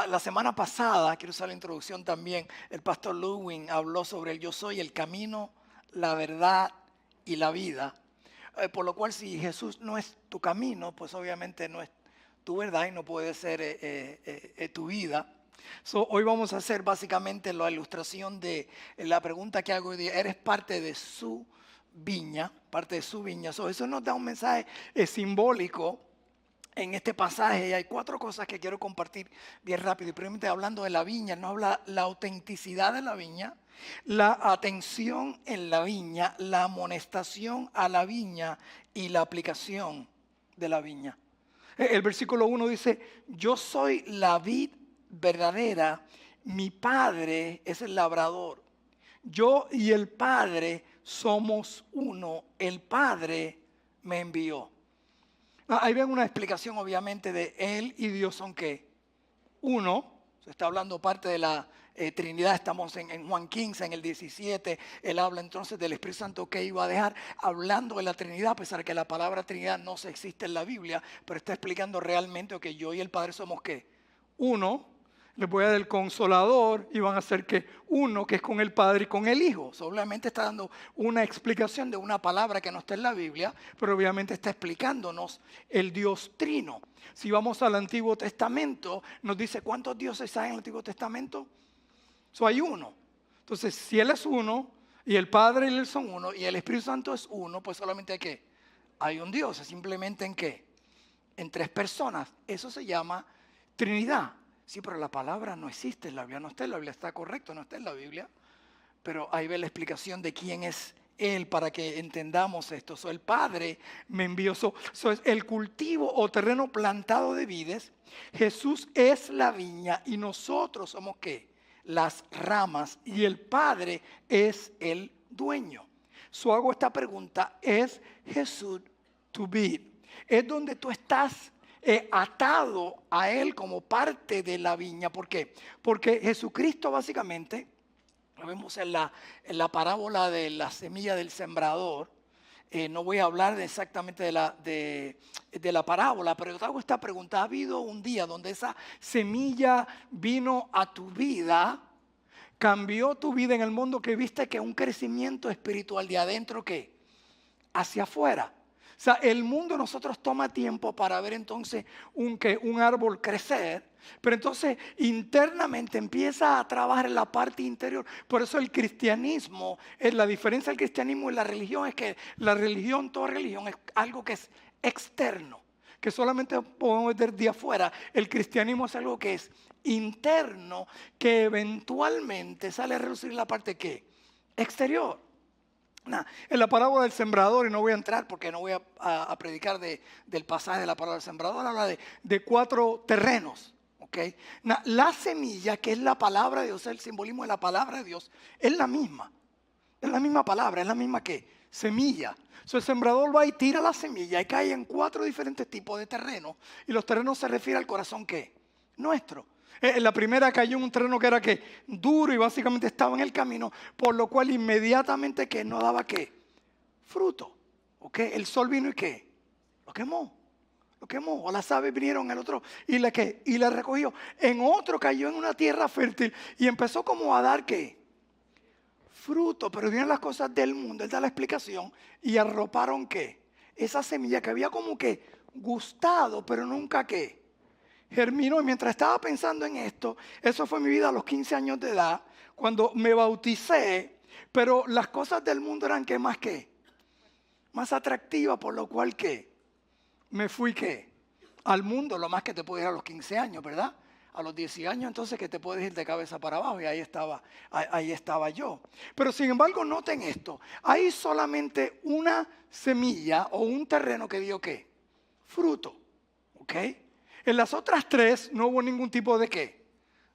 La semana pasada, quiero usar la introducción también, el pastor Ludwig habló sobre el yo soy el camino, la verdad y la vida. Por lo cual, si Jesús no es tu camino, pues obviamente no es tu verdad y no puede ser tu vida. Hoy vamos a hacer básicamente la ilustración de la pregunta que hago hoy día. ¿Eres parte de su viña? Parte de su viña. Eso nos da un mensaje simbólico en este pasaje. Hay 4 cosas que quiero compartir bien rápido. Y primeramente, hablando de la viña, nos habla la autenticidad de la viña, la atención en la viña, la amonestación a la viña y la aplicación de la viña. El versículo 1 dice: yo soy la vid verdadera, mi padre es el labrador. Yo y el Padre somos uno, el Padre me envió. Ahí ven una explicación obviamente de Él y Dios son ¿qué? Uno. Se está hablando parte de la Trinidad. Estamos en Juan 15, en el 17. Él habla entonces del Espíritu Santo que iba a dejar, hablando de la Trinidad, a pesar de que la palabra Trinidad no se existe en la Biblia, pero está explicando realmente que yo y el Padre somos ¿qué? Uno. Les voy a dar el Consolador y van a ser que uno, que es con el Padre y con el Hijo. Obviamente está dando una explicación de una palabra que no está en la Biblia, pero obviamente está explicándonos el Dios Trino. Si vamos al Antiguo Testamento, nos dice ¿cuántos dioses hay en el Antiguo Testamento? Hay uno. Entonces, si Él es uno, y el Padre y Él son uno, y el Espíritu Santo es uno, pues solamente hay ¿qué? Hay un Dios. Es simplemente ¿en qué? En 3 personas. Eso se llama Trinidad. Sí, pero la palabra no existe en la Biblia, no está en la Biblia, está correcto, no está en la Biblia. Pero ahí ve la explicación de quién es Él para que entendamos esto. El Padre me envió. Es el cultivo o terreno plantado de vides. Jesús es la viña y nosotros somos ¿qué? Las ramas, y el Padre es el dueño. Hago esta pregunta: ¿es Jesús tu vid? Es donde tú estás atado a Él como parte de la viña. ¿Por qué? Porque Jesucristo básicamente, lo vemos en la parábola de la semilla del sembrador. No voy a hablar exactamente de la parábola, pero te hago esta pregunta: ¿ha habido un día donde esa semilla vino a tu vida, cambió tu vida en el mundo, que viste que un crecimiento espiritual de adentro ¿qué? Hacia afuera? El mundo nosotros toma tiempo para ver entonces un árbol crecer, pero entonces internamente empieza a trabajar en la parte interior. Por eso el cristianismo, la diferencia del cristianismo y la religión es que la religión, toda religión, es algo que es externo, que solamente podemos ver de afuera. El cristianismo es algo que es interno, que eventualmente sale a reducir la parte ¿qué? Exterior. En la parábola del sembrador, y no voy a entrar porque no voy a predicar del pasaje de la parábola del sembrador, habla de 4 terrenos. ¿Okay? La semilla, que es la palabra de Dios, el simbolismo de la palabra de Dios, es la misma. Es la misma palabra, es la misma que semilla. El sembrador va y tira la semilla y cae en 4 diferentes tipos de terrenos. Y los terrenos se refieren al corazón ¿qué? Nuestro. En la primera cayó en un terreno que era ¿qué? Duro, y básicamente estaba en el camino, por lo cual inmediatamente ¿qué? No daba ¿qué? Fruto. ¿Okay? El sol vino y ¿qué? Lo quemó. Lo quemó. O las aves vinieron el otro y la recogió. En otro cayó en una tierra fértil y empezó como a dar ¿qué? Fruto. Pero vienen las cosas del mundo, él da la explicación, y arroparon ¿qué? Esa semilla que había como que gustado, pero nunca ¿qué? Germinó. Y mientras estaba pensando en esto, eso fue mi vida a los 15 años de edad, cuando me bauticé, pero las cosas del mundo eran ¿qué? Más atractivas, por lo cual ¿qué? Me fui ¿qué? Al mundo, lo más que te puedes ir a los 15 años, ¿verdad? A los 10 años entonces que te puedes ir de cabeza para abajo, y ahí estaba yo. Pero sin embargo, noten esto: hay solamente una semilla o un terreno que dio ¿qué? Fruto. ¿Ok? En las otras 3 no hubo ningún tipo de ¿qué?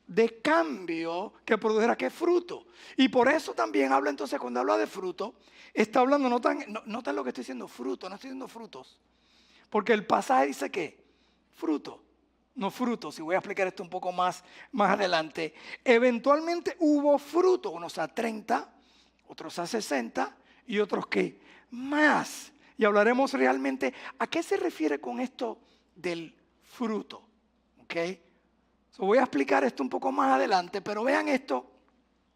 De cambio que produjera ¿qué? Fruto. Y por eso también habla entonces, cuando habla de fruto, está hablando, notan lo que estoy diciendo, fruto, no estoy diciendo frutos. Porque el pasaje dice ¿qué? Fruto, no frutos. Y voy a explicar esto un poco más adelante. Eventualmente hubo fruto, unos a 30, otros a 60 y otros ¿qué? Más. Y hablaremos realmente a qué se refiere con esto del fruto. ¿Ok? Voy a explicar esto un poco más adelante, pero vean esto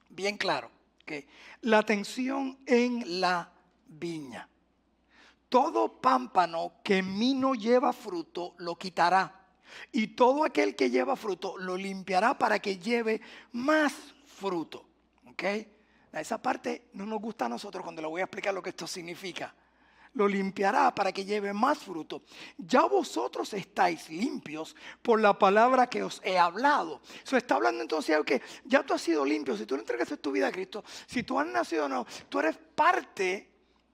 bien claro. ¿Okay? La tensión en la viña. Todo pámpano que en mí no lleva fruto lo quitará. Y todo aquel que lleva fruto lo limpiará para que lleve más fruto. ¿Ok? Esa parte no nos gusta a nosotros cuando le voy a explicar lo que esto significa. Lo limpiará para que lleve más fruto. Ya vosotros estáis limpios por la palabra que os he hablado. Se está hablando entonces de que ya tú has sido limpio. Si tú le entregaste tu vida a Cristo, si tú has nacido o no, tú eres parte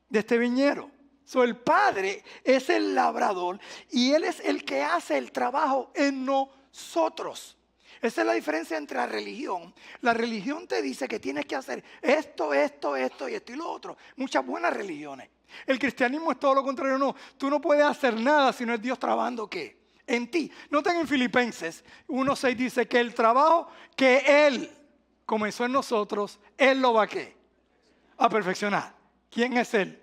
de este viñero. El Padre es el labrador y Él es el que hace el trabajo en nosotros. Esa es la diferencia entre la religión. La religión te dice que tienes que hacer esto y lo otro. Muchas buenas religiones. El cristianismo es todo lo contrario. No, tú no puedes hacer nada si no es Dios trabajando ¿qué? En ti. Noten en Filipenses 1:6 dice que el trabajo que Él comenzó en nosotros, Él lo va ¿qué? A perfeccionar. ¿Quién es Él?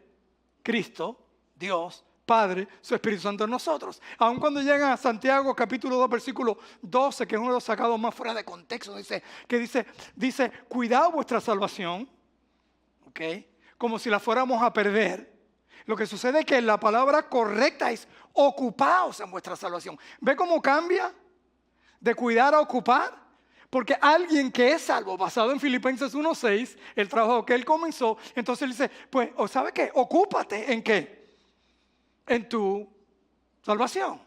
Cristo, Dios, Padre, su Espíritu Santo en nosotros. Aun cuando llegan a Santiago capítulo 2 versículo 12, que es uno de los sacados más fuera de contexto, dice, cuidado vuestra salvación, ¿okay? Como si la fuéramos a perder. Lo que sucede es que la palabra correcta es ocupaos en vuestra salvación. ¿Ve cómo cambia de cuidar a ocupar? Porque alguien que es salvo, basado en Filipenses 1:6, el trabajo que él comenzó, entonces él dice, pues, ¿sabe qué? Ocúpate ¿en qué? En tu salvación.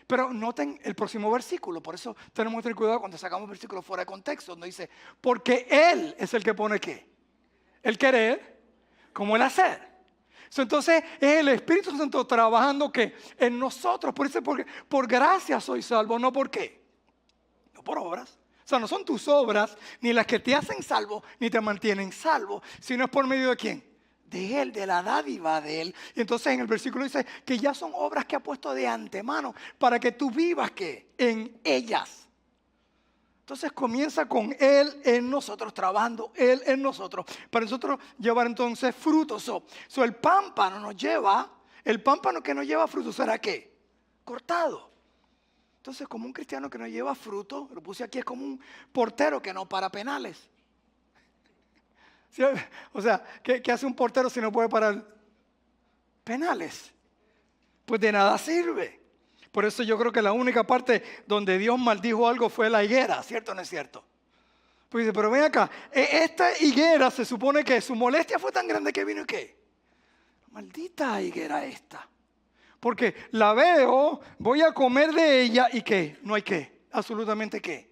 Pero noten el próximo versículo, por eso tenemos que tener cuidado cuando sacamos versículos fuera de contexto, donde dice, porque Él es el que pone ¿qué? El querer como el hacer. Entonces es el Espíritu Santo trabajando ¿qué? En nosotros, por eso porque por gracia soy salvo, no por qué, no por obras. O sea, no son tus obras, ni las que te hacen salvo, ni te mantienen salvo, sino es por medio de ¿quién? De Él, de la dádiva de Él. Y entonces en el versículo dice que ya son obras que ha puesto de antemano para que tú vivas ¿qué? En ellas. Entonces comienza con Él en nosotros, trabajando Él en nosotros, para nosotros llevar entonces frutos. El pámpano el pámpano que no lleva fruto será ¿qué? Cortado. Entonces, como un cristiano que no lleva fruto, lo puse aquí, es como un portero que no para penales. ¿Sí? O sea, ¿qué hace un portero si no puede parar penales? Pues de nada sirve. Por eso yo creo que la única parte donde Dios maldijo algo fue la higuera, ¿cierto o no es cierto? Pues dice, pero ven acá, esta higuera se supone que su molestia fue tan grande que vino y ¿qué? Maldita higuera esta. Porque la veo, voy a comer de ella y ¿qué? No hay ¿qué? Absolutamente ¿qué?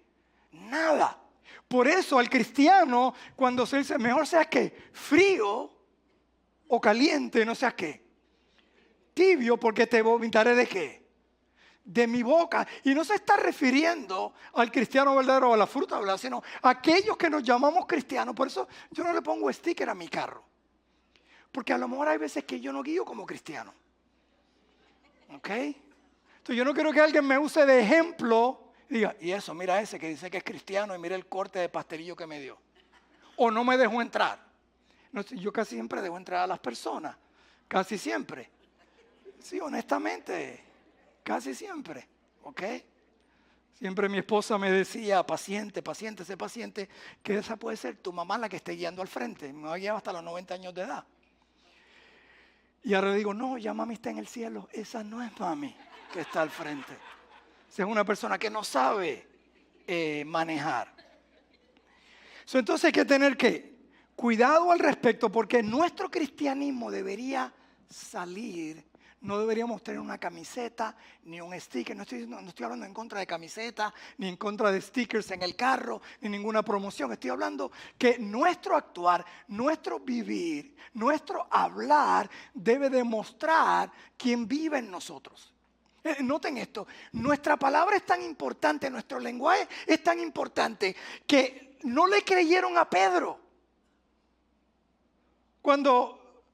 Nada. Por eso al cristiano, cuando se dice, mejor seas ¿qué? Frío o caliente, no seas ¿qué? Tibio, porque te vomitaré ¿de qué? De mi boca. Y no se está refiriendo al cristiano verdadero o a la fruta verdadera, sino a aquellos que nos llamamos cristianos. Por eso yo no le pongo sticker a mi carro. Porque a lo mejor hay veces que yo no guío como cristiano. ¿Ok? Entonces yo no quiero que alguien me use de ejemplo y diga, y eso, mira ese que dice que es cristiano y mira el corte de pastelillo que me dio. O no me dejó entrar. No, yo casi siempre dejo entrar a las personas. Casi siempre. Sí, honestamente, casi siempre. ¿Ok? Siempre mi esposa me decía, paciente, sé paciente, que esa puede ser tu mamá la que esté guiando al frente. Me va a guiar hasta los 90 años de edad. Y ahora le digo, no, ya mami está en el cielo. Esa no es mami que está al frente. Esa es una persona que no sabe manejar. Entonces hay que tener ¿qué? Cuidado al respecto, porque nuestro cristianismo debería salir. No deberíamos tener una camiseta ni un sticker. No estoy hablando en contra de camisetas, ni en contra de stickers en el carro, ni ninguna promoción. Estoy hablando que nuestro actuar, nuestro vivir, nuestro hablar debe demostrar quién vive en nosotros. Noten esto, nuestra palabra es tan importante, nuestro lenguaje es tan importante que no le creyeron a Pedro cuando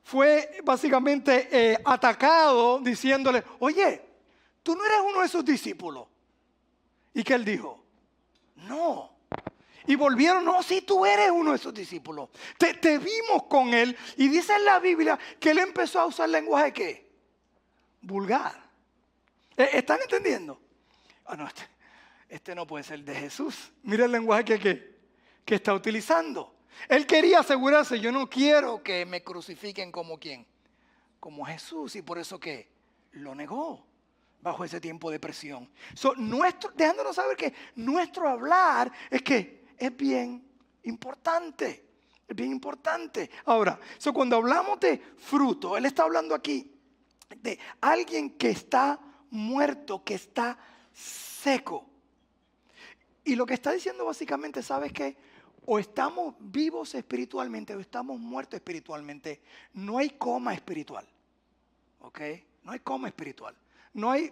fue básicamente atacado diciéndole, oye, tú no eres uno de sus discípulos. ¿Y qué él dijo? No. Y volvieron, no, sí, tú eres uno de sus discípulos. Te vimos con él. Y dice en la Biblia que él empezó a usar lenguaje ¿qué? Vulgar. ¿Están entendiendo? Ah, no, este no puede ser de Jesús. Mira el lenguaje que está utilizando. Él quería asegurarse, yo no quiero que me crucifiquen como ¿quién? Como Jesús, y por eso que lo negó bajo ese tiempo de presión. Dejándonos saber que nuestro hablar es bien importante. Es bien importante. Ahora, cuando hablamos de fruto, él está hablando aquí de alguien que está muerto, que está seco. Y lo que está diciendo básicamente, ¿sabes qué? O estamos vivos espiritualmente o estamos muertos espiritualmente. No hay coma espiritual. ¿Ok? No hay coma espiritual. No hay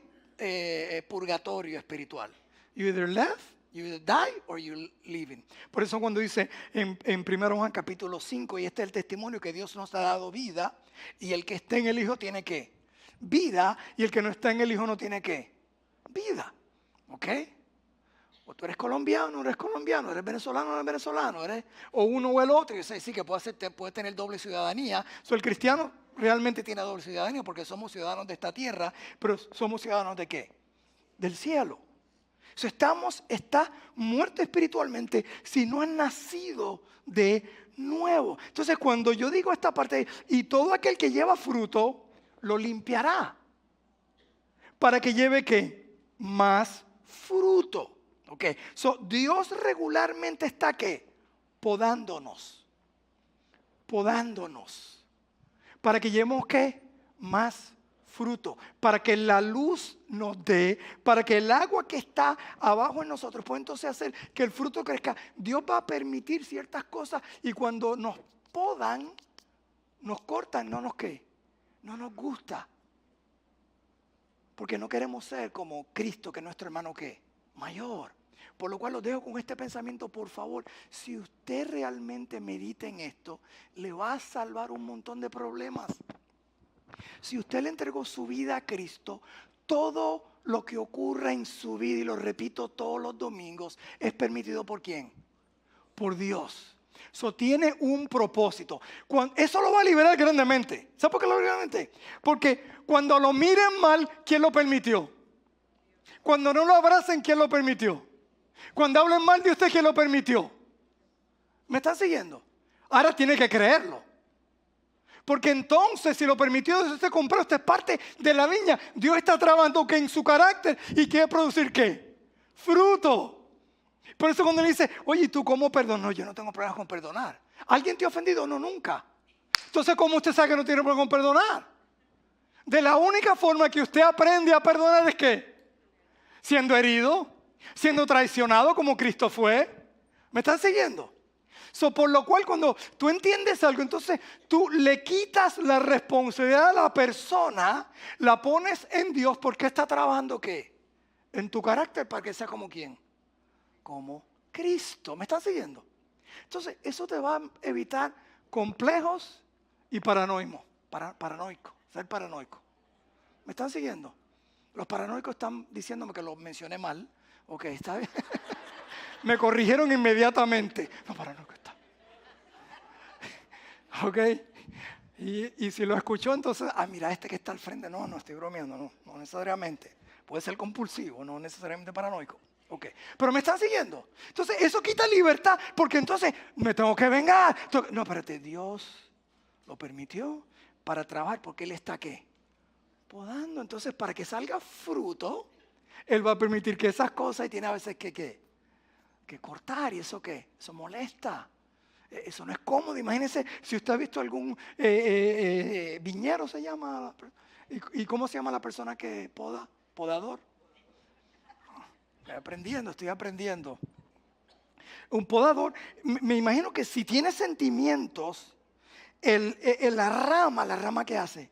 purgatorio espiritual. You either left, you either die or you living. Por eso cuando dice en 1 Juan capítulo 5, y este es el testimonio que Dios nos ha dado vida, y el que esté en el Hijo tiene ¿qué? Vida, y el que no está en el Hijo no tiene ¿qué? Vida. ¿Ok? O tú eres colombiano, no eres colombiano, eres venezolano, no eres venezolano, eres o uno o el otro. Y sí que puedes tener doble ciudadanía. El cristiano realmente tiene doble ciudadanía porque somos ciudadanos de esta tierra, pero somos ciudadanos ¿de qué? Del cielo. Está muerto espiritualmente si no han nacido de nuevo. Entonces cuando yo digo esta parte, y todo aquel que lleva fruto, lo limpiará. Para que lleve ¿qué? Más fruto. Ok, Dios regularmente está ¿qué? Podándonos. Para que llevemos ¿qué? Más fruto. Para que la luz nos dé, para que el agua que está abajo en nosotros pueda entonces hacer que el fruto crezca. Dios va a permitir ciertas cosas y cuando nos podan, nos cortan, no nos ¿qué? No nos gusta. Porque no queremos ser como Cristo, que es nuestro hermano ¿qué? Mayor. Por lo cual los dejo con este pensamiento, por favor, si usted realmente medita en esto, le va a salvar un montón de problemas. Si usted le entregó su vida a Cristo, todo lo que ocurra en su vida, y lo repito todos los domingos, es permitido ¿por quién? Por Dios. Tiene un propósito. Eso lo va a liberar grandemente. ¿Sabe por qué lo libera grandemente? Porque cuando lo miren mal, ¿quién lo permitió? Cuando no lo abracen, ¿quién lo permitió? Cuando hablen mal de usted, ¿quién lo permitió? ¿Me están siguiendo? Ahora tiene que creerlo. Porque entonces, si lo permitió, si usted compró, usted es parte de la viña. Dios está trabajando que en su carácter y quiere producir ¿qué? Fruto. Por eso cuando le dice, oye, ¿tú cómo perdonas? No, yo no tengo problemas con perdonar. ¿Alguien te ha ofendido? No, nunca. Entonces, ¿cómo usted sabe que no tiene problema con perdonar? De la única forma que usted aprende a perdonar es ¿qué? Siendo herido, siendo traicionado como Cristo fue. ¿Me están siguiendo? Por lo cual cuando tú entiendes algo, entonces tú le quitas la responsabilidad a la persona, la pones en Dios porque está trabajando ¿qué? En tu carácter para que sea como ¿quién? Como Cristo. ¿Me están siguiendo? Entonces eso te va a evitar complejos y paranoicos. Ser paranoico. ¿Me están siguiendo? Los paranoicos están diciéndome que lo mencioné mal. Ok, está bien. Me corrigieron inmediatamente. No, paranoico está. Ok. Y si lo escuchó, entonces, mira, este que está al frente. No, estoy bromeando. No necesariamente. Puede ser compulsivo, no necesariamente paranoico. Ok. Pero me están siguiendo. Entonces, eso quita libertad. Porque entonces me tengo que vengar. No, espérate. Dios lo permitió para trabajar. Porque Él está ¿qué? Podando. Entonces, para que salga fruto, Él va a permitir que esas cosas, y tiene a veces que cortar, y eso ¿qué? Eso molesta. Eso no es cómodo. Imagínense si usted ha visto algún viñero se llama. ¿Y cómo se llama la persona que poda? Podador. Estoy aprendiendo. Un podador, me imagino que si tiene sentimientos, la rama ¿qué hace?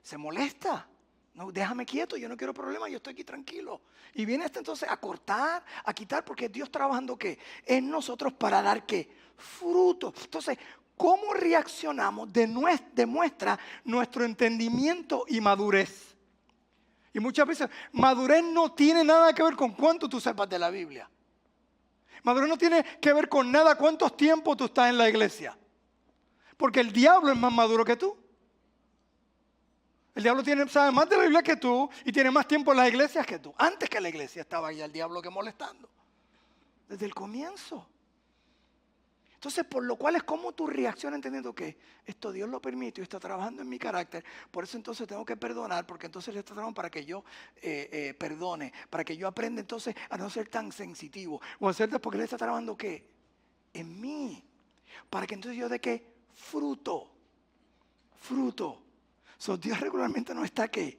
Se molesta. No, déjame quieto, yo no quiero problemas, yo estoy aquí tranquilo. Y viene entonces a cortar, a quitar, porque Dios trabajando ¿qué? En nosotros para dar ¿qué? Fruto. Entonces, ¿cómo reaccionamos? Demuestra nuestro entendimiento y madurez. Y muchas veces, madurez no tiene nada que ver con cuánto tú sepas de la Biblia. Madurez no tiene que ver con nada cuántos tiempos tú estás en la iglesia. Porque el diablo es más maduro que tú. El diablo sabe más de la Biblia que tú y tiene más tiempo en las iglesias que tú. Antes que la iglesia estaba ya el diablo que molestando. Desde el comienzo. Entonces, por lo cual es como tu reacción entendiendo que esto Dios lo permite y está trabajando en mi carácter. Por eso entonces tengo que perdonar, porque entonces le está trabajando para que yo perdone, para que yo aprenda entonces a no ser tan sensitivo. O hacer porque le está trabajando ¿qué? En mí. Para que entonces yo dé ¿qué? Fruto. So, Dios regularmente no está ¿qué?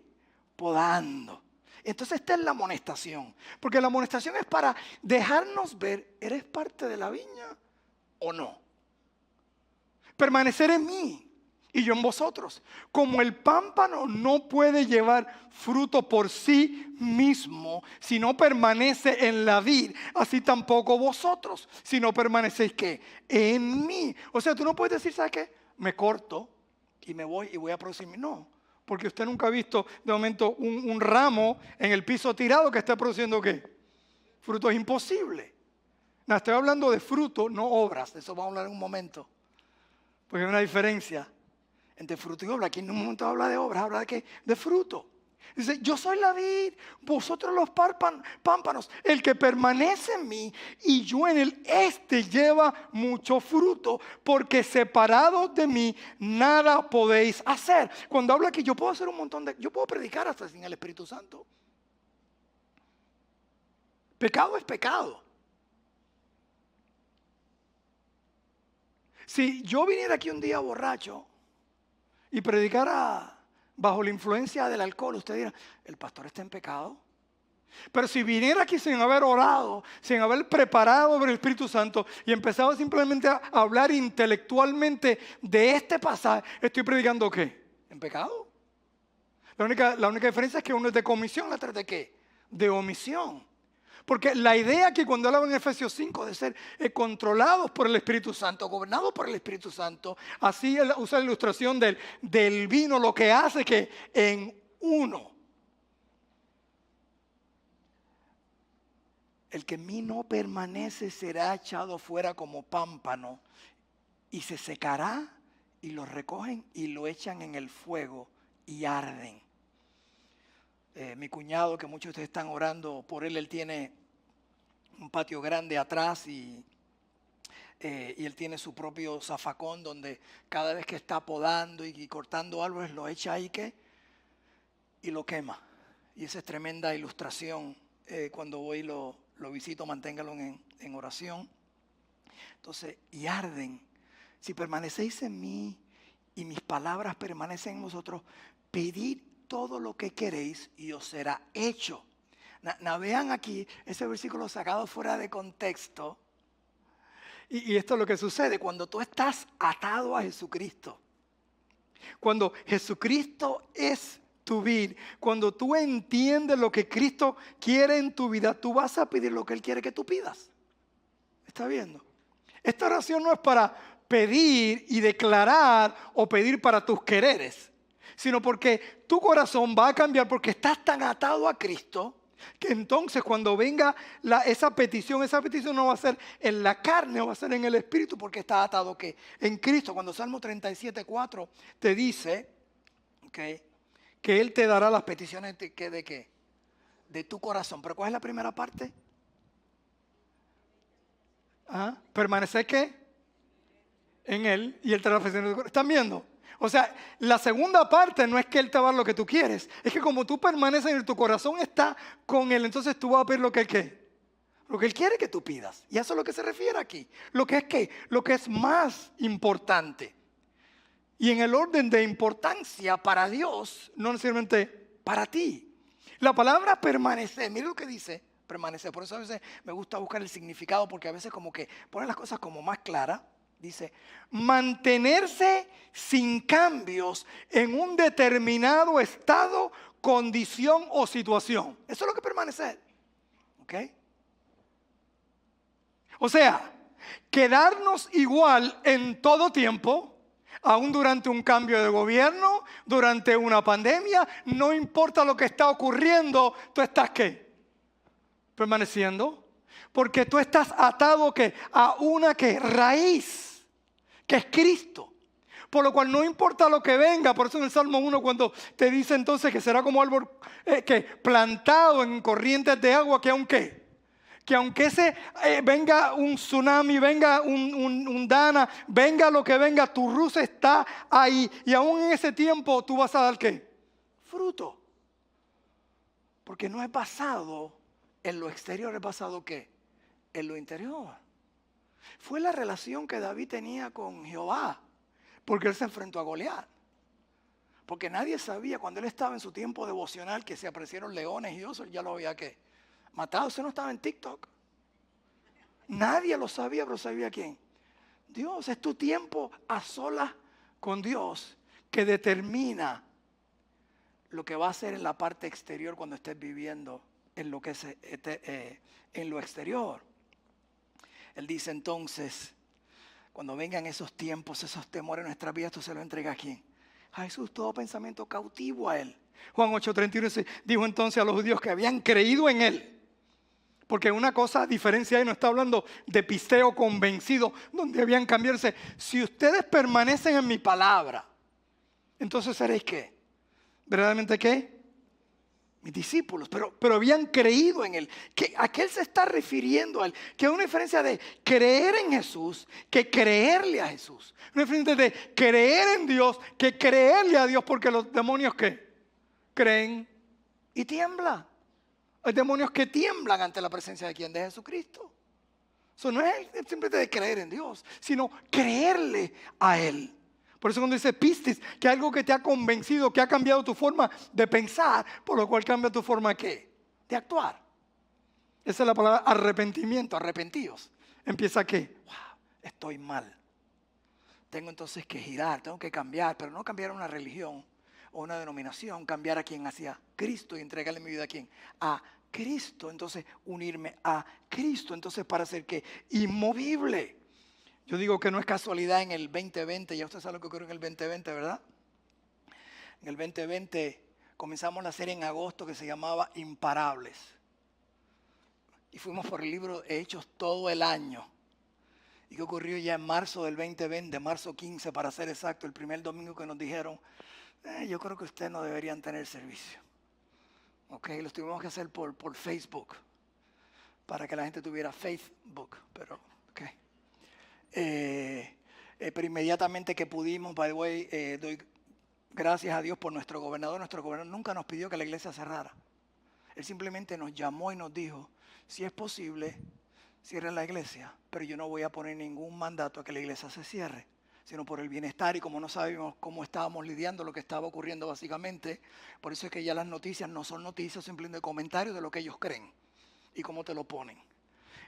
Podando. Entonces esta es la amonestación. Porque la amonestación es para dejarnos ver, ¿eres parte de la viña o no? Permanecer en mí y yo en vosotros. Como el pámpano no puede llevar fruto por sí mismo si no permanece en la vid, así tampoco vosotros, si no permanecéis ¿qué? En mí. O sea, tú no puedes decir, ¿sabes qué? Me corto y me voy y voy a producir. No, porque usted nunca ha visto de momento un ramo en el piso tirado que esté produciendo ¿qué? Fruto. Es imposible. No, estoy hablando de fruto, no obras. De eso vamos a hablar en un momento. Porque hay una diferencia entre fruto y obra. Aquí en un momento habla de obras, habla de ¿qué? De fruto. Dice, yo soy la vid, vosotros los pámpanos. El que permanece en mí y yo en él, este lleva mucho fruto, porque separados de mí nada podéis hacer. Cuando habla que yo puedo hacer un montón yo puedo predicar hasta sin el Espíritu Santo. Pecado es pecado. Si yo viniera aquí un día borracho y predicara bajo la influencia del alcohol, usted dirá, el pastor está en pecado. Pero si viniera aquí sin haber orado, sin haber preparado por el Espíritu Santo y empezaba simplemente a hablar intelectualmente de este pasaje, estoy predicando ¿qué? En pecado. La única diferencia es que uno es de comisión, la otra es de ¿qué? De omisión. Porque la idea que cuando hablaba en Efesios 5 de ser controlados por el Espíritu Santo, gobernados por el Espíritu Santo, así él usa la ilustración del vino, lo que hace que en uno, el que en mí no permanece será echado fuera como pámpano y se secará y lo recogen y lo echan en el fuego y arden. Mi cuñado, que muchos de ustedes están orando por él tiene un patio grande atrás y él tiene su propio zafacón donde cada vez que está podando y cortando árboles lo echa ahí y lo quema. Y esa es tremenda ilustración. Cuando voy lo visito, manténgalo en oración. Entonces, y arden. Si permanecéis en mí y mis palabras permanecen en vosotros, pedid todo lo que queréis y os será hecho. Vean aquí ese versículo sacado fuera de contexto. Y esto es lo que sucede cuando tú estás atado a Jesucristo. Cuando Jesucristo es tu vida, cuando tú entiendes lo que Cristo quiere en tu vida, tú vas a pedir lo que Él quiere que tú pidas. ¿Está viendo? Esta oración no es para pedir y declarar o pedir para tus quereres, sino porque tu corazón va a cambiar porque estás tan atado a Cristo que entonces cuando venga esa petición no va a ser en la carne, va a ser en el espíritu porque está atado ¿qué? En Cristo. Cuando Salmo 37:4 te dice que Él te dará las peticiones de qué? De tu corazón. ¿Pero cuál es la primera parte? Permanecer ¿qué? En Él y Él te dará las peticiones de tu corazón. ¿Están viendo? O sea, la segunda parte no es que Él te va a dar lo que tú quieres. Es que como tú permaneces en Él, tu corazón está con Él, entonces tú vas a pedir lo que Él quiere. Lo que Él quiere que tú pidas. Y eso es lo que se refiere aquí. Lo que es ¿qué? Lo que es más importante. Y en el orden de importancia para Dios, no necesariamente para ti. La palabra permanecer, mire lo que dice permanecer. Por eso a veces me gusta buscar el significado porque a veces como que ponen las cosas como más claras. Dice, mantenerse sin cambios en un determinado estado, condición o situación. Eso es lo que permanecer. ¿Ok? O sea, quedarnos igual en todo tiempo, aún durante un cambio de gobierno, durante una pandemia, no importa lo que está ocurriendo, tú estás ¿qué? Permaneciendo. Porque tú estás atado ¿qué? A una ¿qué? Raíz, que es Cristo. por lo cual no importa lo que venga. Por eso en el Salmo 1 cuando te dice entonces que será como árbol que plantado en corrientes de agua, que aunque venga un tsunami, venga un Dana, venga lo que venga, tu Ruth está ahí. Y aún en ese tiempo tú vas a dar ¿qué? Fruto. Porque no es basado en lo exterior, es basado ¿qué? En lo interior. Fue la relación que David tenía con Jehová, porque él se enfrentó a Goliat. Porque nadie sabía cuando él estaba en su tiempo devocional que se aparecieron leones y osos, ya lo había ¿qué? Matado. Eso no estaba en TikTok. Nadie lo sabía, pero sabía quién. Dios. Es tu tiempo a solas con Dios que determina lo que va a hacer en la parte exterior cuando estés viviendo en lo que es en lo exterior. Él dice entonces, cuando vengan esos tiempos, esos temores en nuestra vida, esto se lo entrega a quién? A Jesús, todo pensamiento cautivo a él. Juan 8:31 dijo entonces a los judíos que habían creído en él. Porque una cosa diferencia ahí, no está hablando de pisteo convencido, donde habían cambiarse. Si ustedes permanecen en mi palabra, entonces seréis ¿qué? ¿Verdaderamente qué? Mis discípulos, pero habían creído en él. ¿A qué él se está refiriendo a él? Que hay una diferencia de creer en Jesús que creerle a Jesús. Una diferencia de creer en Dios que creerle a Dios, porque los demonios ¿qué? Creen Y tiembla. Hay demonios que tiemblan ante la presencia de quién? De Jesucristo. Eso no es simplemente de creer en Dios, sino creerle a Él. Por eso cuando dice pistis, que algo que te ha convencido, que ha cambiado tu forma de pensar, por lo cual cambia tu forma ¿qué? De actuar. Esa es la palabra arrepentimiento, Arrepentidos. Empieza ¿qué? Wow, estoy mal. Tengo entonces que girar, tengo que cambiar, pero no cambiar una religión o una denominación, cambiar a quien hacía Cristo y entregarle mi vida a quién? A Cristo. Entonces unirme a Cristo. Entonces para ser ¿qué? Inmovible. Yo digo que no es casualidad en el 2020, ya usted sabe lo que ocurrió en el 2020, ¿verdad? En el 2020 comenzamos la serie en agosto que se llamaba Imparables. Y fuimos por el libro de Hechos todo el año. ¿Y qué ocurrió ya en marzo del 2020, marzo 15 para ser exacto, el primer domingo que nos dijeron, yo creo que ustedes no deberían tener servicio? Ok, lo tuvimos que hacer por Facebook, para que la gente tuviera Facebook, pero ok. Pero inmediatamente que pudimos, by the way, doy gracias a Dios por nuestro gobernador. Nuestro gobernador nunca nos pidió que la iglesia cerrara. Él simplemente nos llamó y nos dijo, si es posible, cierren la iglesia, pero yo no voy a poner ningún mandato a que la iglesia se cierre, sino por el bienestar. Y como no sabíamos cómo estábamos lidiando lo que estaba ocurriendo básicamente, por eso es que ya las noticias no son noticias, simplemente comentarios de lo que ellos creen y cómo te lo ponen.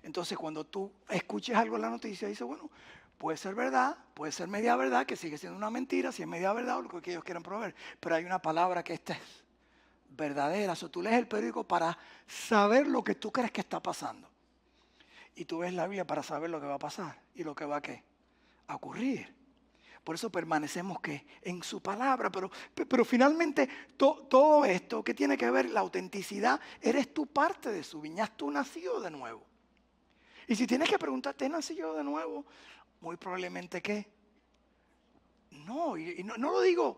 Entonces cuando tú escuches algo en la noticia, dices, bueno, puede ser verdad, puede ser media verdad, que sigue siendo una mentira, si es media verdad o lo que ellos quieren proveer, pero hay una palabra que esta es verdadera. O sea, tú lees el periódico para saber lo que tú crees que está pasando. Y tú ves la Biblia para saber lo que va a pasar y lo que va a ocurrir. Por eso permanecemos ¿qué? En su palabra. Pero finalmente todo esto, ¿qué tiene que ver? La autenticidad, eres tú parte de su viña, has tú nacido de nuevo. Y si tienes que preguntarte, ¿he nacido de nuevo? Muy probablemente ¿qué? No, y no lo digo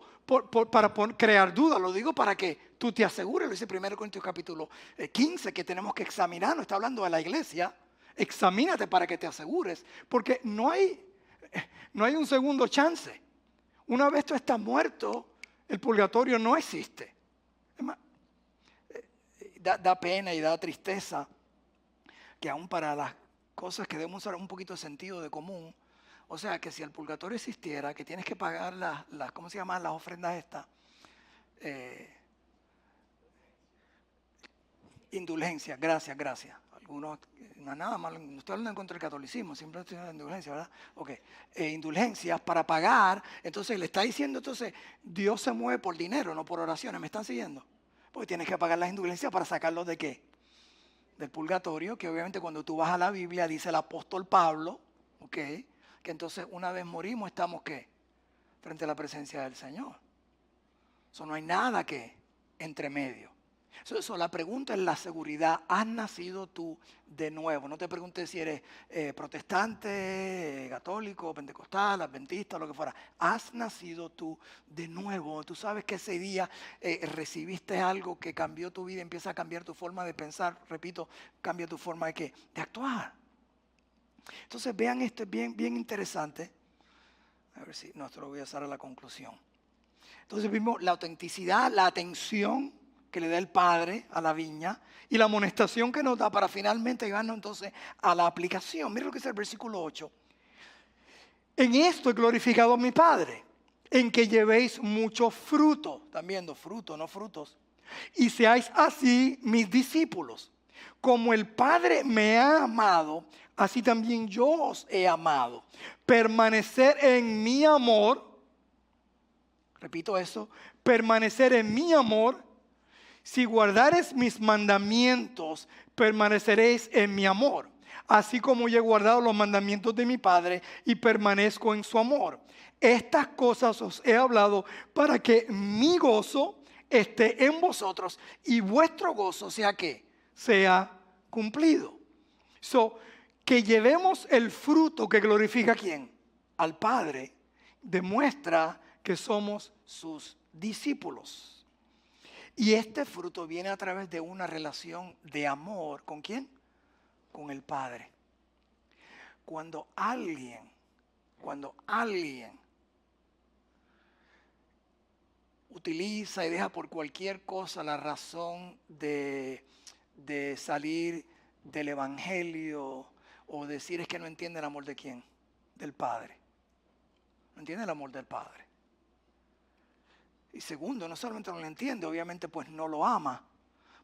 para crear dudas, lo digo para que tú te asegures. Lo dice 1 Corintios capítulo 15, que tenemos que examinar, no está hablando de la iglesia. Examínate para que te asegures, porque no hay un segundo chance. Una vez tú estás muerto, el purgatorio no existe. Es más, da pena y da tristeza que aún para las cosas que debemos usar un poquito de sentido de común, o sea, que si el purgatorio existiera, que tienes que pagar las ¿cómo se llaman? Las ofrendas estas, indulgencias, gracias. Algunos, nada más, no estoy hablando en contra del catolicismo, siempre estoy hablando de indulgencia, ¿verdad? Ok, indulgencias para pagar. Entonces le está diciendo, entonces, Dios se mueve por dinero, no por oraciones. ¿Me están siguiendo? Porque tienes que pagar las indulgencias para sacarlos ¿de qué? Del purgatorio, que obviamente cuando tú vas a la Biblia dice el apóstol Pablo, ok, que entonces una vez morimos estamos ¿qué? Frente a la presencia del Señor. Eso no hay nada que entre medio. La pregunta es la seguridad. ¿Has nacido tú de nuevo? No te preguntes si eres protestante, católico, pentecostal, adventista, lo que fuera. ¿Has nacido tú de nuevo? Tú sabes que ese día recibiste algo que cambió tu vida, empieza a cambiar tu forma de pensar. Repito, cambia tu forma de ¿qué? De actuar. Entonces vean esto, es bien, bien interesante. A ver si no, esto lo voy a hacer a la conclusión. Entonces vimos la autenticidad, la atención que le da el Padre a la viña y la amonestación que nos da para finalmente llevarnos entonces a la aplicación. Mira lo que dice el versículo 8. En esto he glorificado a mi Padre, en que llevéis mucho fruto. Están viendo, fruto, no frutos. Y seáis así mis discípulos. Como el Padre me ha amado, así también yo os he amado. Permanecer en mi amor. Repito eso. Permanecer en mi amor. Si guardares mis mandamientos, permaneceréis en mi amor, así como yo he guardado los mandamientos de mi Padre y permanezco en su amor. Estas cosas os he hablado para que mi gozo esté en vosotros y vuestro gozo sea ¿qué? Sea cumplido. Que llevemos el fruto que glorifica ¿a quién? Al Padre, demuestra que somos sus discípulos. Y este fruto viene a través de una relación de amor. ¿Con quién? Con el Padre. Cuando alguien utiliza y deja por cualquier cosa la razón de salir del Evangelio o decir es que no entiende el amor de quién, del Padre. No entiende el amor del Padre. Y segundo, no solamente no lo entiende, obviamente pues no lo ama.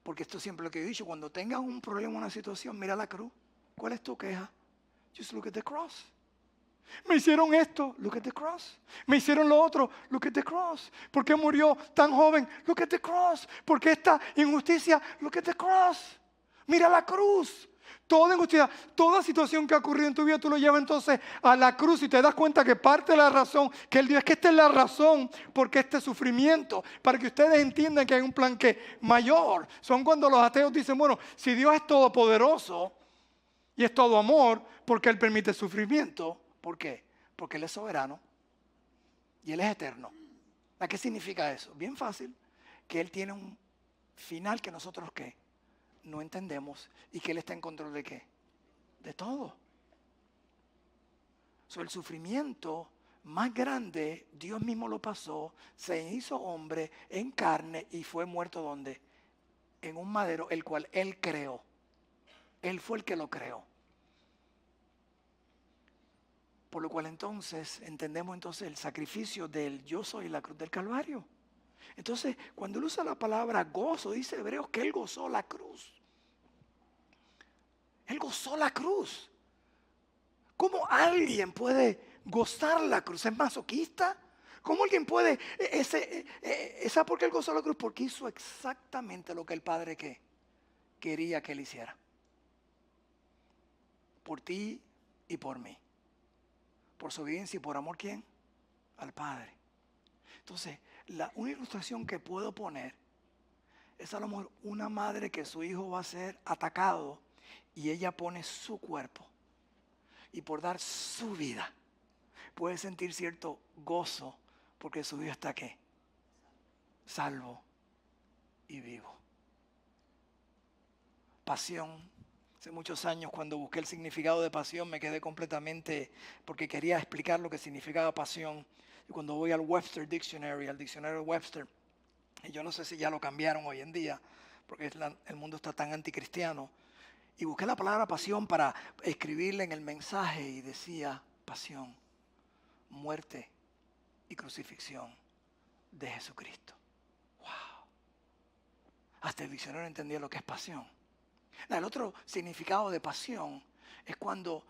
Porque esto siempre lo que he dicho, cuando tengas un problema, una situación, mira la cruz. ¿Cuál es tu queja? Just look at the cross. Me hicieron esto, look at the cross. Me hicieron lo otro, look at the cross. ¿Por qué murió tan joven? Look at the cross. ¿Por qué esta injusticia? Look at the cross. Mira la cruz. Toda injusticia, toda situación que ha ocurrido en tu vida, tú lo llevas entonces a la cruz y te das cuenta que parte de la razón, que Él dijo, es que esta es la razón porque este sufrimiento, para que ustedes entiendan que hay un plan que mayor. Son cuando los ateos dicen, bueno, si Dios es todopoderoso y es todo amor, ¿por qué Él permite sufrimiento? ¿Por qué? Porque Él es soberano y Él es eterno. ¿Qué significa eso? Bien fácil, que Él tiene un final que nosotros ¿qué? No entendemos y que Él está en control de ¿qué? De todo. El sufrimiento más grande, Dios mismo lo pasó, se hizo hombre en carne y fue muerto ¿dónde? En un madero, el cual Él creó. Él fue el que lo creó. Por lo cual entonces entendemos entonces el sacrificio del yo soy la cruz del Calvario. Entonces, cuando él usa la palabra gozo, dice Hebreos que Él gozó la cruz. Él gozó la cruz. ¿Cómo alguien puede gozar la cruz? ¿Es masoquista? ¿Cómo alguien puede? ¿Sabe por qué Él gozó la cruz? Porque hizo exactamente lo que el Padre quería que Él hiciera. Por ti y por mí. Por su obediencia y por amor, ¿quién? Al Padre. Entonces, una ilustración que puedo poner es a lo mejor una madre que su hijo va a ser atacado y ella pone su cuerpo y por dar su vida puede sentir cierto gozo porque su hijo está ¿qué? Salvo y vivo. Pasión. Hace muchos años cuando busqué el significado de pasión me quedé completamente porque quería explicar lo que significaba pasión. Y cuando voy al Webster Dictionary, al diccionario de Webster, y yo no sé si ya lo cambiaron hoy en día, porque el mundo está tan anticristiano, y busqué la palabra pasión para escribirle en el mensaje y decía pasión, muerte y crucifixión de Jesucristo. ¡Wow! Hasta el diccionario entendía lo que es pasión. El otro significado de pasión es cuando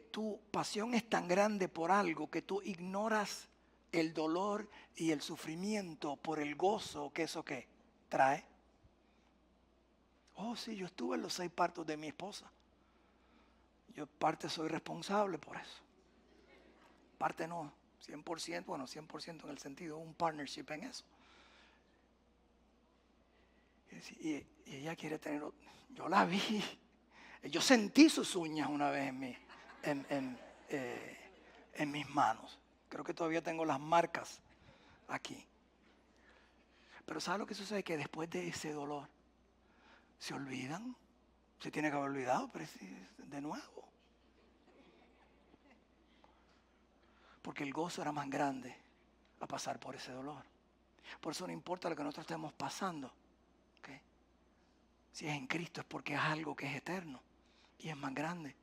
tu pasión es tan grande por algo que tú ignoras el dolor y el sufrimiento por el gozo que eso ¿qué? Trae. Oh, sí, yo estuve en los 6 partos de mi esposa. Yo parte soy responsable por eso. Parte no, 100%, bueno, 100% en el sentido de un partnership en eso. Y ella quiere tener, yo la vi, yo sentí sus uñas una vez en mis manos. Creo que todavía tengo las marcas aquí. Pero ¿sabe lo que sucede? Que después de ese dolor, se olvidan. Se tiene que haber olvidado, pero es de nuevo. Porque el gozo era más grande a pasar por ese dolor. Por eso no importa lo que nosotros estemos pasando. ¿Okay? Si es en Cristo es porque es algo que es eterno y es más grande.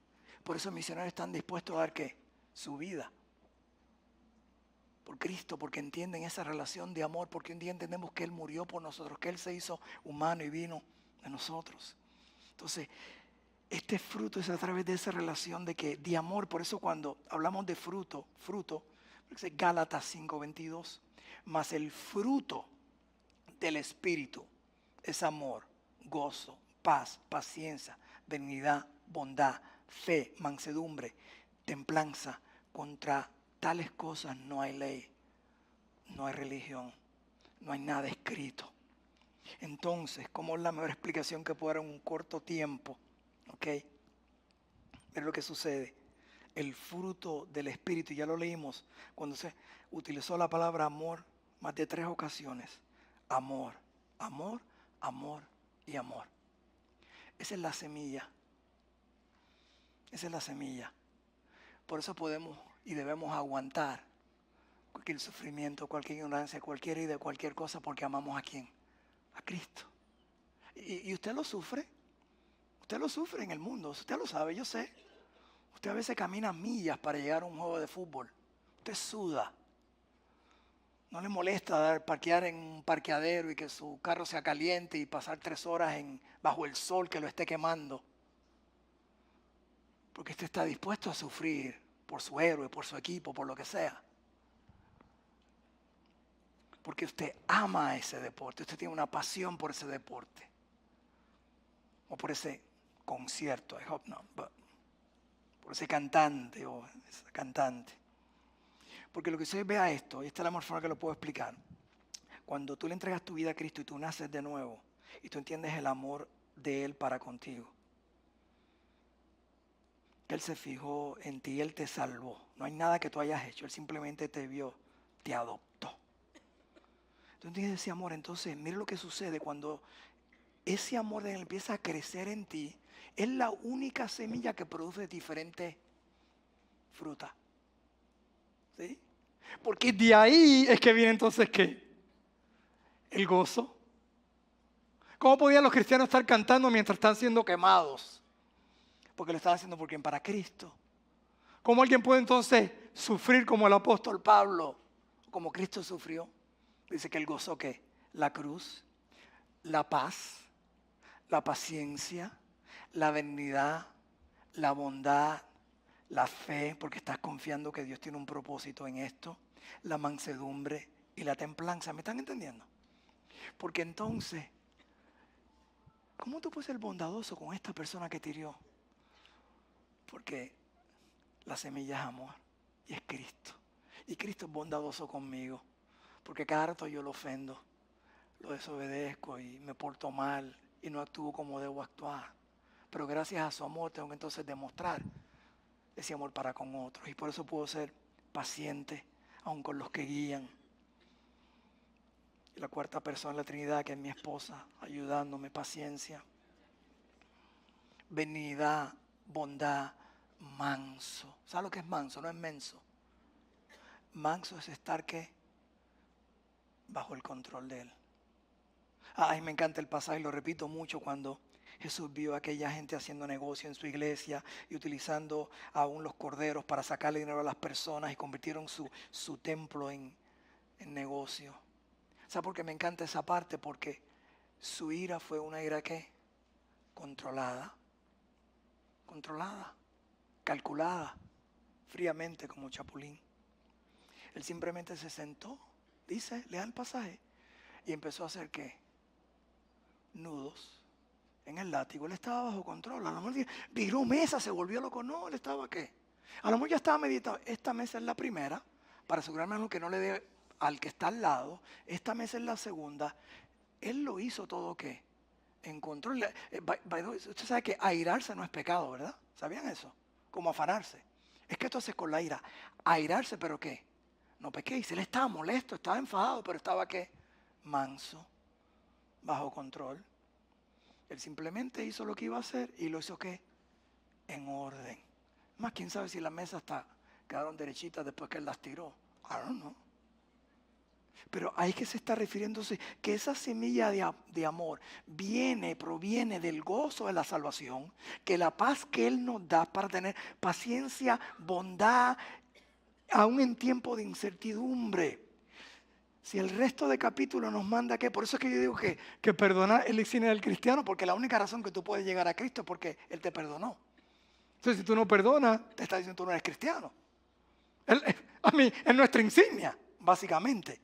Por eso los misioneros están dispuestos a dar ¿qué? Su vida. Por Cristo, porque entienden esa relación de amor, porque un día entendemos que Él murió por nosotros, que Él se hizo humano y vino de nosotros. Entonces, este fruto es a través de esa relación de amor. Por eso cuando hablamos de fruto, es Gálatas 5:22, mas el fruto del Espíritu es amor, gozo, paz, paciencia, benignidad, bondad, fe, mansedumbre, templanza. Contra tales cosas no hay ley, no hay religión, no hay nada escrito. Entonces, ¿cómo es la mejor explicación que puedo dar en un corto tiempo? ¿Ok? Mira lo que sucede. El fruto del Espíritu, ya lo leímos, cuando se utilizó la palabra amor más de 3 ocasiones. Amor, amor, amor y amor. Esa es la semilla. Esa es la semilla. Por eso podemos y debemos aguantar cualquier sufrimiento, cualquier ignorancia, cualquier herida, cualquier cosa, porque amamos ¿a quién? A Cristo. Y usted lo sufre. Usted lo sufre en el mundo. Usted lo sabe, yo sé. Usted a veces camina millas para llegar a un juego de fútbol. Usted suda. No le molesta parquear en un parqueadero y que su carro sea caliente y pasar 3 horas bajo el sol que lo esté quemando. Porque usted está dispuesto a sufrir por su héroe, por su equipo, por lo que sea. Porque usted ama ese deporte, usted tiene una pasión por ese deporte. O por ese concierto, I hope not, but por ese cantante o esa cantante. Porque lo que usted vea esto, y esta es la mejor forma que lo puedo explicar. Cuando tú le entregas tu vida a Cristo y tú naces de nuevo, y tú entiendes el amor de Él para contigo. Él se fijó en ti, Él te salvó. No hay nada que tú hayas hecho, Él simplemente te vio, te adoptó. Tú entiendes ese amor, entonces mire lo que sucede cuando ese amor de Él empieza a crecer en ti. Es la única semilla que produce diferentes frutas. ¿Sí? Porque de ahí es que viene entonces ¿qué? El gozo. ¿Cómo podían los cristianos estar cantando mientras están siendo quemados? Porque lo están haciendo porque para Cristo. ¿Cómo alguien puede entonces sufrir como el apóstol Pablo, como Cristo sufrió? Dice que él gozó ¿qué? La cruz, la paz, la paciencia, la benignidad, la bondad, la fe, porque estás confiando que Dios tiene un propósito en esto, la mansedumbre y la templanza. ¿Me están entendiendo? Porque entonces, ¿cómo tú puedes ser bondadoso con esta persona que te hirió? Porque la semilla es amor y es Cristo. Y Cristo es bondadoso conmigo. Porque cada rato yo lo ofendo, lo desobedezco y me porto mal y no actúo como debo actuar. Pero gracias a su amor tengo que entonces demostrar ese amor para con otros. Y por eso puedo ser paciente, aun con los que guían. Y la 4ª persona de la Trinidad, que es mi esposa, ayudándome, paciencia, benignidad, bondad, manso. ¿Sabes lo que es manso? No es menso. Manso es estar ¿qué? Bajo el control de Él. Ay, me encanta el pasaje, lo repito mucho, cuando Jesús vio a aquella gente haciendo negocio en su iglesia y utilizando aún los corderos para sacarle dinero a las personas y convirtieron su templo en negocio. ¿Sabe por qué me encanta esa parte? Porque su ira fue una ira ¿qué? Controlada, calculada, fríamente como chapulín. Él simplemente se sentó, dice, lea el pasaje, y empezó a hacer ¿qué? Nudos en el látigo. Él estaba bajo control. A lo mejor viró mesa, se volvió loco. No, él estaba ¿qué? A lo mejor ya estaba meditado. Esta mesa es la primera, para asegurarme que no le dé al que está al lado. Esta mesa es la segunda. Él lo hizo todo ¿qué? en control. By the way, usted sabe que airarse no es pecado, ¿verdad? ¿Sabían eso? Como afanarse. Es que entonces con la ira, airarse, ¿pero qué? No pequéis. Él estaba molesto, estaba enfadado, pero estaba ¿qué? Manso, bajo control. Él simplemente hizo lo que iba a hacer y lo hizo ¿qué? En orden. Más, quién sabe si las mesas quedaron derechitas después que él las tiró. I don't know. Pero ahí que se está refiriéndose que esa semilla de amor proviene del gozo de la salvación, que la paz que Él nos da para tener paciencia, bondad, aún en tiempo de incertidumbre. Si el resto de capítulo nos manda que, por eso es que yo digo que perdonar es el insignia del cristiano, porque la única razón que tú puedes llegar a Cristo es porque Él te perdonó. Entonces, si tú no perdonas, te está diciendo que tú no eres cristiano. Es nuestra insignia, básicamente.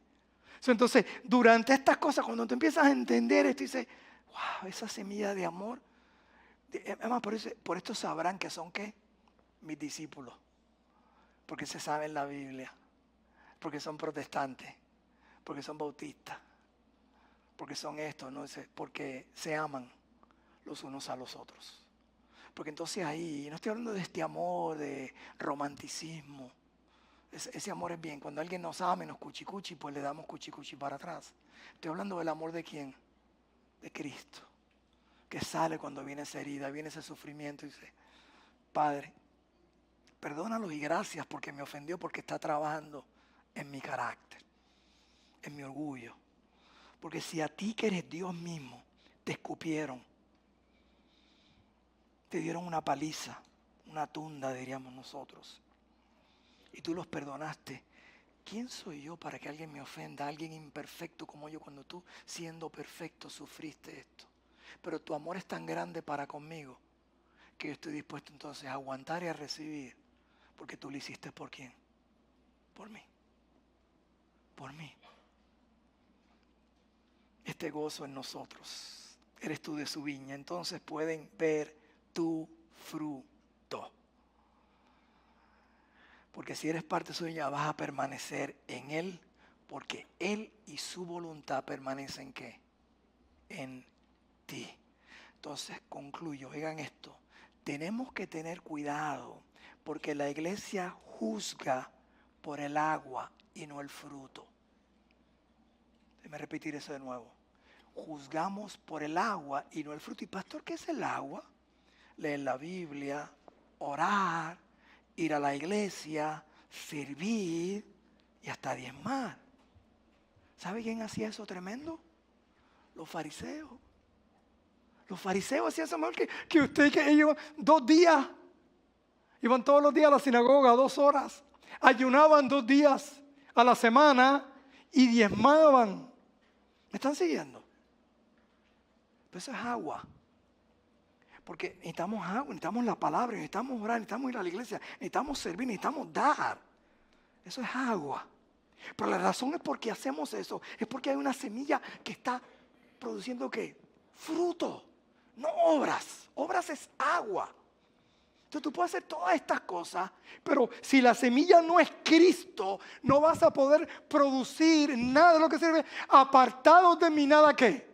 Entonces, durante estas cosas, cuando tú empiezas a entender esto, dices, wow, esa semilla de amor. Además, por esto sabrán que son ¿qué? Mis discípulos. Porque se saben la Biblia. Porque son protestantes. Porque son bautistas. Porque son esto, ¿no? Porque se aman los unos a los otros. Porque entonces ahí, no estoy hablando de este amor, de romanticismo. Ese amor es bien. Cuando alguien nos ama y nos cuchicuchi, pues le damos cuchicuchi para atrás. Estoy hablando del amor de ¿quién? De Cristo. Que sale cuando viene esa herida, viene ese sufrimiento y dice, Padre, perdónalo y gracias porque me ofendió, porque está trabajando en mi carácter, en mi orgullo. Porque si a ti que eres Dios mismo, te escupieron, te dieron una paliza, una tunda, diríamos nosotros, y tú los perdonaste, ¿quién soy yo para que alguien me ofenda? Alguien imperfecto como yo, cuando tú, siendo perfecto, sufriste esto. Pero tu amor es tan grande para conmigo que yo estoy dispuesto entonces a aguantar y a recibir, porque tú lo hiciste ¿por quién? Por mí. Por mí. Este gozo en nosotros. Eres tú de su viña, entonces pueden ver tu fruto. Porque si eres parte de su viña vas a permanecer en Él, porque Él y su voluntad permanecen ¿en qué? En ti. Entonces concluyo, oigan esto, tenemos que tener cuidado, porque la iglesia juzga por el agua y no el fruto. Déjame repetir eso de nuevo. Juzgamos por el agua y no el fruto. ¿Y pastor, qué es el agua? Leer la Biblia, orar, ir a la iglesia, servir y hasta diezmar. ¿Sabe quién hacía eso tremendo? Los fariseos. Los fariseos hacían eso mejor que ellos 2 días. Iban todos los días a la sinagoga 2 horas. Ayunaban 2 días a la semana y diezmaban. ¿Me están siguiendo? Pero eso es agua. Porque necesitamos agua, necesitamos la palabra, necesitamos orar, necesitamos ir a la iglesia, necesitamos servir, necesitamos dar. Eso es agua. Pero la razón es porque hacemos eso. Es porque hay una semilla que está produciendo ¿qué? Fruto. No obras. Obras es agua. Entonces tú puedes hacer todas estas cosas, pero si la semilla no es Cristo, no vas a poder producir nada de lo que sirve. Apartados de mí, nada que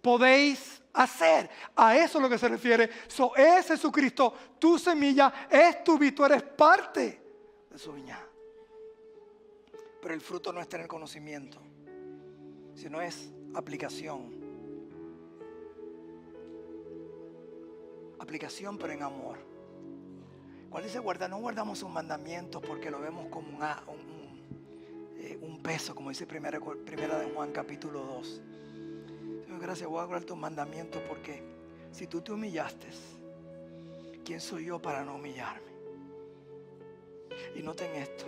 podéis hacer. A eso es lo que se refiere. Es Jesucristo, tu semilla, es tu vida, tú eres parte de su viña. Pero el fruto no es tener conocimiento, sino es aplicación. Aplicación, pero en amor. Cuando dice guardar, no guardamos sus mandamientos porque lo vemos como un peso, como dice primera de Juan capítulo 2. Señor, gracias, voy a guardar tus mandamientos porque si tú te humillaste, ¿quién soy yo para no humillarme? Y noten esto.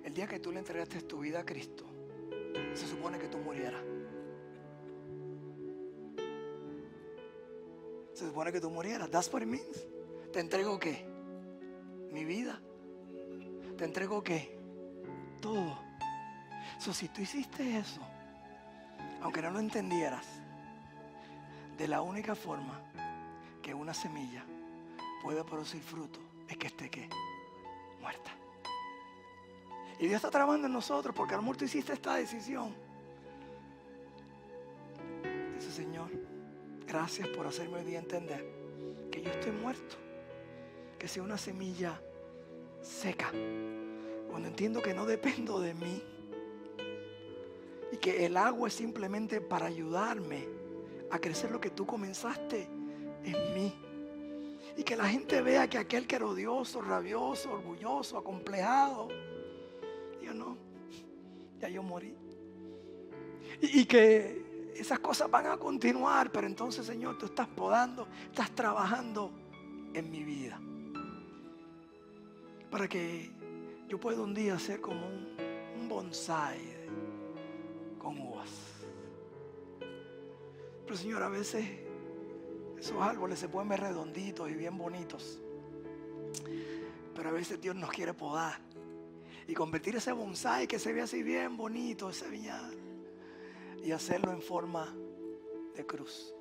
El día que tú le entregaste tu vida a Cristo, se supone que tú murieras. Se supone que tú murieras. That's what it means. ¿Te entrego qué? Mi vida. ¿Te entrego qué? Todo. Si tú hiciste eso, aunque no lo entendieras, de la única forma que una semilla puede producir fruto es que esté ¿qué? Muerta. Y Dios está trabajando en nosotros porque a lo mejor tú hiciste esta decisión. This is Señor, gracias por hacerme hoy día entender que yo estoy muerto. Que sea una semilla seca. Cuando entiendo que no dependo de mí. Y que el agua es simplemente para ayudarme a crecer lo que tú comenzaste en mí. Y que la gente vea que aquel que era odioso, rabioso, orgulloso, acomplejado, yo no, ya yo morí. Y que esas cosas van a continuar, pero entonces, Señor, tú estás podando, estás trabajando en mi vida. Para que yo pueda un día ser como un bonsai con uvas. Pero, Señor, a veces esos árboles se pueden ver redonditos y bien bonitos. Pero a veces Dios nos quiere podar y convertir ese bonsai que se ve así bien bonito, ese viñal, y hacerlo en forma de cruz.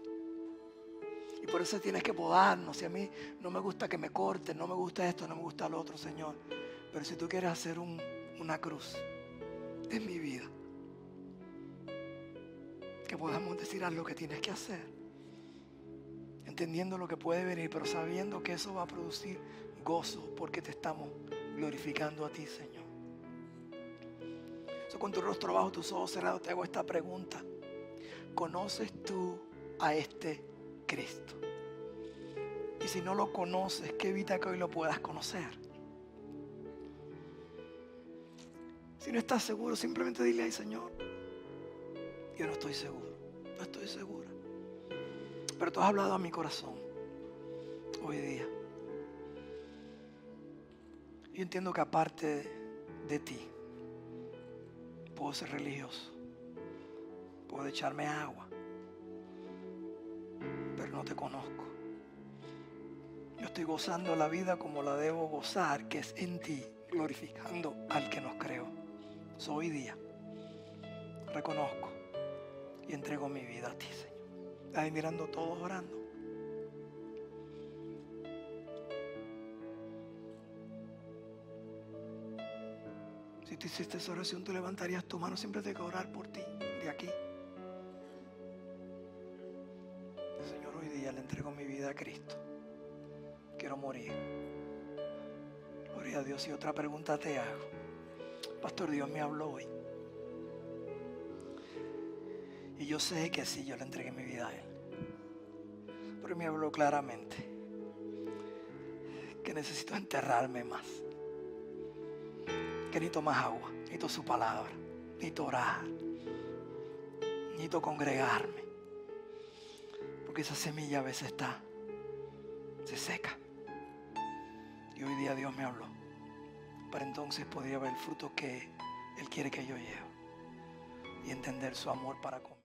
Y por eso tienes que podarnos. Si a mí no me gusta que me corten, no me gusta esto, no me gusta lo otro, Señor. Pero si tú quieres hacer una cruz en mi vida, que podamos decir, haz lo que tienes que hacer, entendiendo lo que puede venir, pero sabiendo que eso va a producir gozo, porque te estamos glorificando a ti, Señor. So, con tu rostro bajo, tus ojos cerrados, te hago esta pregunta: ¿conoces tú a este Cristo? Y si no lo conoces, ¿qué evita que hoy lo puedas conocer? Si no estás seguro, simplemente dile: ay, Señor, yo no estoy seguro, no estoy segura. Pero tú has hablado a mi corazón hoy día. Yo entiendo que aparte de ti, puedo ser religioso, puedo echarme agua, pero no te conozco. Yo estoy gozando la vida como la debo gozar, que es en ti, glorificando al que nos creó. Hoy día reconozco y entrego mi vida a ti, Señor. Ahí mirando todos orando. Si tú hiciste esa oración, tú levantarías tu mano. Siempre tengo que orar por ti, de aquí. Señor, hoy día le entrego mi vida a Cristo. Quiero morir. Gloria a Dios. Y otra pregunta te hago. Pastor, Dios me habló hoy. Y yo sé que sí, yo le entregué mi vida a Él. Pero me habló claramente que necesito enterrarme más. Que necesito más agua, necesito su palabra, necesito orar, necesito congregarme. Porque esa semilla a veces se seca. Y hoy día Dios me habló. Para entonces podría ver el fruto que Él quiere que yo lleve. Y entender su amor para conmigo.